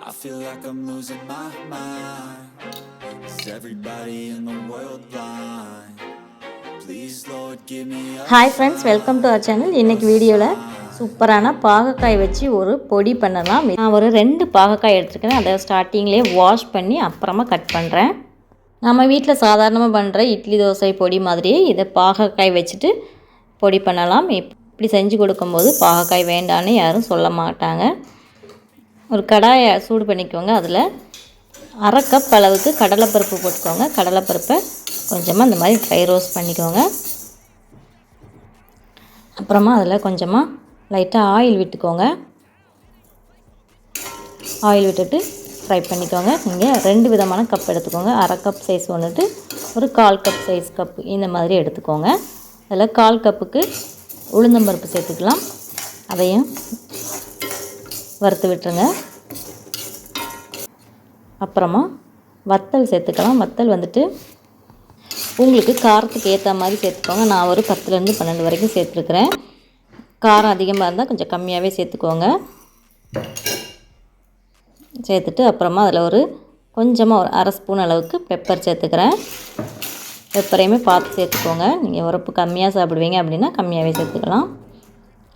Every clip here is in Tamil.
I feel like I'm losing my mind. Is everybody in the world blind? Please Lord give me a Hi friends, welcome to our channel. இன்னைக்கு வீடியோவில் சூப்பரான பாகக்காய் வச்சு ஒரு பொடி பண்ணலாம். நான் ஒரு 2 பாகக்காய் எடுத்துருக்கேன். அதை ஸ்டார்டிங்லேயே வாஷ் பண்ணி அப்புறமா கட் பண்ணுறேன். நம்ம வீட்டில் சாதாரணமாக பண்ணுற இட்லி தோசை பொடி மாதிரியே இதை பாகக்காய் வச்சுட்டு பொடி பண்ணலாம். இப்படி செஞ்சு கொடுக்கும்போது பாகக்காய் வேண்டான்னு யாரும் சொல்ல மாட்டாங்க. ஒரு கடாயை சூடு பண்ணிக்கோங்க. அதில் அரை கப் அளவுக்கு கடலைப்பருப்பு போட்டுக்கோங்க. கடலைப்பருப்பை கொஞ்சமாக இந்த மாதிரி ட்ரை ரோஸ்ட் பண்ணிக்கோங்க. அப்புறமா அதில் கொஞ்சமாக லைட்டாக ஆயில் விட்டுக்கோங்க. ஆயில் விட்டுட்டு ஃப்ரை பண்ணிக்கோங்க. நீங்கள் 2 விதமான கப் எடுத்துக்கோங்க. அரை கப் சைஸ் ஒன்றுட்டு ஒரு 1/4 கப் சைஸ் கப்பு இந்த மாதிரி எடுத்துக்கோங்க. அதில் 1/4 கப்புக்கு உளுந்தம்பருப்பு சேர்த்துக்கலாம். அதையும் வறுத்து விட்டுருங்க. அப்புறமா வத்தல் சேர்த்துக்கலாம். வத்தல் வந்துட்டு உங்களுக்கு காரத்துக்கு ஏற்ற மாதிரி சேர்த்துக்கோங்க. நான் ஒரு 10லேருந்து 12 வரைக்கும் சேர்த்துருக்குறேன். காரம் அதிகமாக இருந்தால் கொஞ்சம் கம்மியாகவே சேர்த்துக்கோங்க. சேர்த்துட்டு அப்புறமா அதில் கொஞ்சமாக ஒரு அரை ஸ்பூன் அளவுக்கு பெப்பர் சேர்த்துக்கிறேன். பெப்பரையுமே பார்த்து சேர்த்துக்கோங்க. நீங்கள் உரப்பு கம்மியாக சாப்பிடுவீங்க அப்படின்னா கம்மியாகவே சேர்த்துக்கலாம்.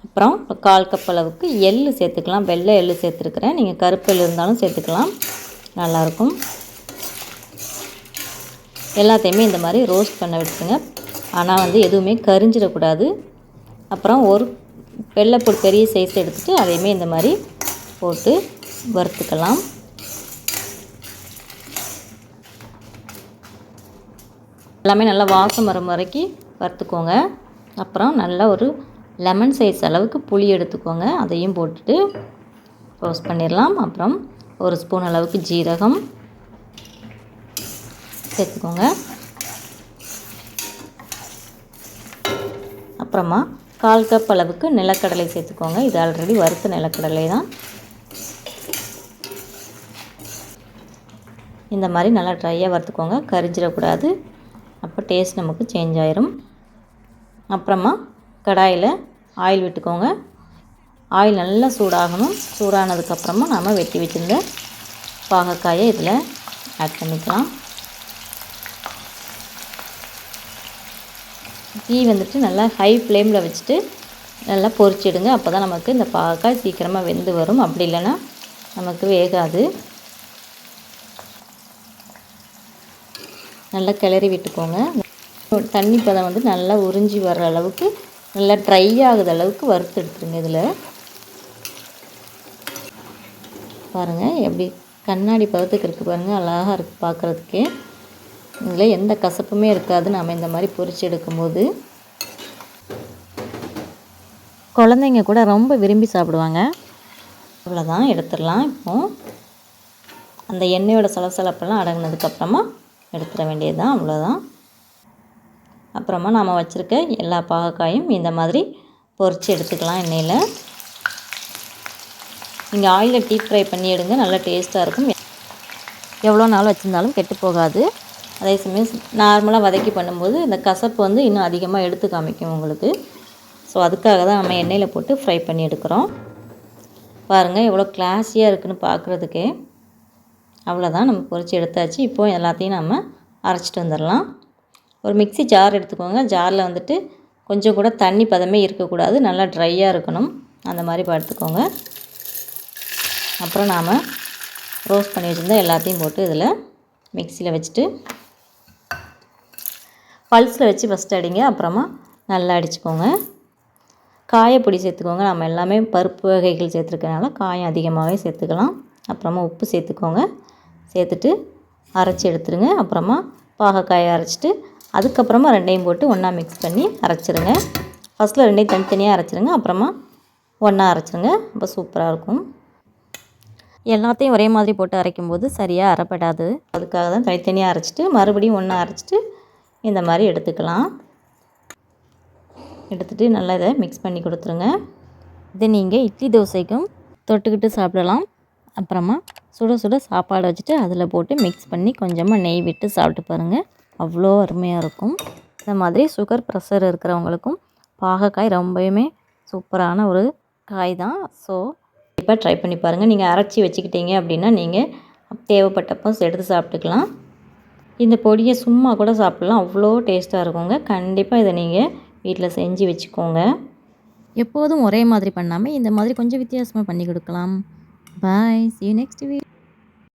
அப்புறம் 1/4 கப் அளவுக்கு எள்ளு சேர்த்துக்கலாம். வெள்ளை எள்ளு சேர்த்துருக்குறேன். நீங்கள் கருப்பு எள்ளு இருந்தாலும் சேர்த்துக்கலாம், நல்லாயிருக்கும். எல்லாத்தையுமே இந்த மாதிரி ரோஸ்ட் பண்ண விட்டுருங்க. ஆனால் எதுவுமே கரிஞ்சிடக்கூடாது. அப்புறம் ஒரு வெள்ளைப்பூடு பெரிய சைஸ் எடுத்துகிட்டு அதையுமே இந்த மாதிரி போட்டு வறுத்துக்கலாம். எல்லாமே நல்லா வாசம் வரும் வரைக்கும் வறுத்துக்கோங்க. அப்புறம் நல்லா ஒரு லெமன் சைஸ் அளவுக்கு புளி எடுத்துக்கோங்க. அதையும் போட்டுட்டு ரோஸ்ட் பண்ணிடலாம். அப்புறம் ஒரு ஸ்பூன் அளவுக்கு ஜீரகம் சேர்த்துக்கோங்க. அப்புறமா 1/4 கப் அளவுக்கு நிலக்கடலை சேர்த்துக்கோங்க. இது ஆல்ரெடி வறுத்த நிலக்கடலை தான். இந்த மாதிரி நல்லா ட்ரையாக வறுத்துக்கோங்க, கரிஞ்சிடக்கூடாது. அப்போ டேஸ்ட் நமக்கு சேஞ்ச் ஆயிரும். அப்புறமா கடாயில் ஆயில் விட்டுக்கோங்க. ஆயில் நல்லா சூடாகணும். சூடானதுக்கப்புறமா நாம் வெட்டி வச்சுருந்த பாகக்காயை இதில் ஆட் பண்ணிக்கலாம். தீ நல்லா ஹை ஃப்ளேமில் வச்சுட்டு நல்லா பொரிச்சிடுங்க. அப்போ தான் நமக்கு இந்த பாகக்காய் சீக்கிரமாக வெந்து வரும். அப்படி இல்லைன்னா நமக்கு வேகாது. நல்லா கிளறி விட்டுக்கோங்க. தண்ணி பதம் நல்லா உறிஞ்சி வர்ற அளவுக்கு நல்லா ட்ரை ஆகுது அளவுக்கு வறுத்து எடுத்துருங்க. இதில் பாருங்கள் எப்படி கண்ணாடி பதத்துக்கு இருக்குது பாருங்கள், அழகாக இருக்குது பார்க்குறதுக்கே. இதில் எந்த கசப்புமே இருக்காது நம்ம இந்த மாதிரி பொரிச்சு எடுக்கும்போது. குழந்தைங்க கூட ரொம்ப விரும்பி சாப்பிடுவாங்க. அவ்வளோதான், எடுத்துடலாம். இப்போது அந்த எண்ணெயோட சலசலப்பெல்லாம் அடங்கினதுக்கப்புறமா எடுத்துட வேண்டியது தான், அவ்வளோதான். அப்புறமா நாம் வச்சுருக்க எல்லா பாகக்காயும் இந்த மாதிரி பொரித்து எடுத்துக்கலாம் எண்ணெயில். நீங்கள் ஆயிலில் டீப் ஃப்ரை பண்ணி எடுங்க, நல்லா டேஸ்ட்டாக இருக்கும். எவ்வளோ நாள் வச்சுருந்தாலும் கெட்டு போகாது. அதே சமயம் நார்மலாக வதக்கி பண்ணும்போது இந்த கசப்பு இன்னும் அதிகமாக எடுத்து காமிக்கும் உங்களுக்கு. ஸோ அதுக்காக தான் நம்ம எண்ணெயில் போட்டு ஃப்ரை பண்ணி எடுக்கிறோம். பாருங்கள் எவ்வளோ கிளாஸியாக இருக்குதுன்னு பார்க்குறதுக்கே. அவ்வளோதான், நம்ம பொரித்து எடுத்தாச்சு. இப்போது எல்லாத்தையும் நம்ம அரைச்சிட்டு வந்துடலாம். ஒரு மிக்ஸி ஜார் எடுத்துக்கோங்க. ஜாரில் கொஞ்சம் கூட தண்ணி பதமே இருக்கக்கூடாது, நல்லா ட்ரையாக இருக்கணும். அந்த மாதிரி பார்த்துக்கோங்க. அப்புறம் நாம் ரோஸ்ட் பண்ணி வச்சுருந்தா எல்லாத்தையும் போட்டு இதில் மிக்ஸியில் வச்சுட்டு பல்ஸில் வச்சு ஃபஸ்ட்டு அடிங்க. அப்புறமா நல்லா அடிச்சுக்கோங்க. காயப்பொடி சேர்த்துக்கோங்க. நம்ம எல்லாமே பருப்பு வகைகள் சேர்த்துருக்கனால காயம் அதிகமாகவே சேர்த்துக்கலாம். அப்புறமா உப்பு சேர்த்துக்கோங்க. சேர்த்துட்டு அரைச்சி எடுத்துருங்க. அப்புறமா பாகக்காயை அரைச்சிட்டு அதுக்கப்புறமா 2ஐயும் போட்டு ஒன்றா மிக்ஸ் பண்ணி அரைச்சிருங்க. ஃபஸ்ட்டில் 2ஐயும் தனித்தனியாக அரைச்சிருங்க, அப்புறமா ஒன்றா அரைச்சிருங்க. ரொம்ப சூப்பராக இருக்கும். எல்லாத்தையும் ஒரே மாதிரி போட்டு அரைக்கும்போது சரியாக அரைப்படாது. அதுக்காக தான் தனித்தனியாக அரைச்சிட்டு மறுபடியும் ஒன்றா அரைச்சிட்டு இந்த மாதிரி எடுத்துக்கலாம். எடுத்துகிட்டு நல்லா இதை மிக்ஸ் பண்ணி கொடுத்துருங்க. இதை நீங்கள் இட்லி தோசைக்கும் தொட்டுக்கிட்டு சாப்பிடலாம். அப்புறமா சுட சுட சாப்பாடு வச்சுட்டு அதில் போட்டு மிக்ஸ் பண்ணி கொஞ்சமாக நெய் விட்டு சாப்பிட்டு பாருங்கள், அவ்வளோ அருமையாக இருக்கும். இந்த மாதிரி சுகர் ப்ரெஷர் இருக்கிறவங்களுக்கும் பாகக்காய் ரொம்பவுமே சூப்பரான ஒரு காய் தான். ஸோ கண்டிப்பாக ட்ரை பண்ணி பாருங்கள். நீங்கள் அரைச்சி வச்சுக்கிட்டீங்க அப்படின்னா நீங்கள் தேவைப்பட்டப்போ எடுத்து சாப்பிட்டுக்கலாம். இந்த பொடியை சும்மா கூட சாப்பிட்லாம், அவ்வளோ டேஸ்ட்டாக இருக்குங்க. கண்டிப்பாக இதை நீங்கள் வீட்டில் செஞ்சு வச்சுக்கோங்க. எப்போதும் ஒரே மாதிரி பண்ணாமல் இந்த மாதிரி கொஞ்சம் வித்தியாசமாக பண்ணி கொடுக்கலாம். பாய், see you next week.